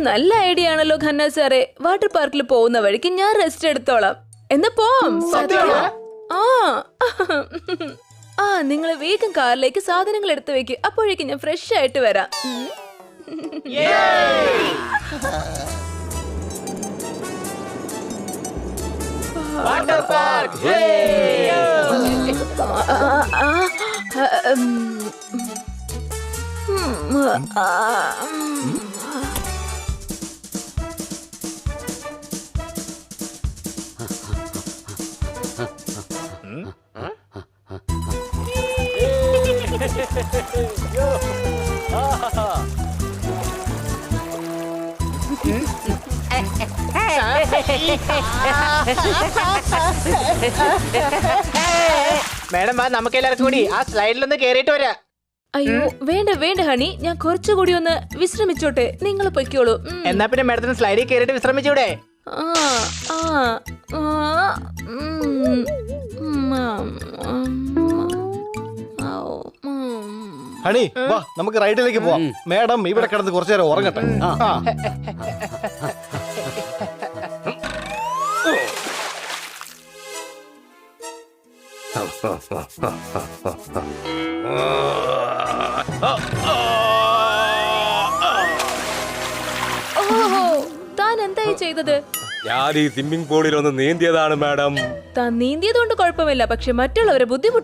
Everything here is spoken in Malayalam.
നല്ല ഐഡിയ ആണല്ലോ ഖന്ന സാറേ. വാട്ടർ പാർക്കിൽ പോകുന്ന വഴിക്ക് ഞാൻ റെസ്റ്റ് എടുത്തോളാം. എന്നാ പോം. ആ നിങ്ങൾ വേഗം കാറിലേക്ക് സാധനങ്ങൾ എടുത്തു വെക്ക്. അപ്പോഴേക്കും ഞാൻ ഫ്രഷ് ആയിട്ട് വരാം. Water park. മേഡം വാ, നമുക്ക് എല്ലാവർക്കും കൂടി ആ സ്ലൈഡിലൊന്ന് കേറിയിട്ട് വരാം. അയ്യോ വേണ്ട വേണ്ട ഹണി, ഞാൻ കുറച്ചുകൂടി ഒന്ന് വിശ്രമിച്ചോട്ടെ. നിങ്ങൾ പൊയ്ക്കോളൂ. എന്നാ പിന്നെ മേഡത്തിന് സ്ലൈഡിൽ കേറിയിട്ട് വിശ്രമിച്ചൂടെ? ഹണി വാ, നമുക്ക് റൈഡിലേക്ക് പോവാം. മേഡം ഇവിടെ കിടന്ന് കുറച്ചു നേരം ഉറങ്ങട്ടെ. ഓഹോ, താൻ എന്തായി ചെയ്തത്? ഞാൻ ഈ സ്വിമ്മിംഗ് പൂളിൽ ഒന്ന് നീന്തിയതാണ് മാഡം. താൻ നീന്തിയതുകൊണ്ട് കുഴപ്പമില്ല, പക്ഷെ മറ്റുള്ളവരെ ബുദ്ധിമുട്ട്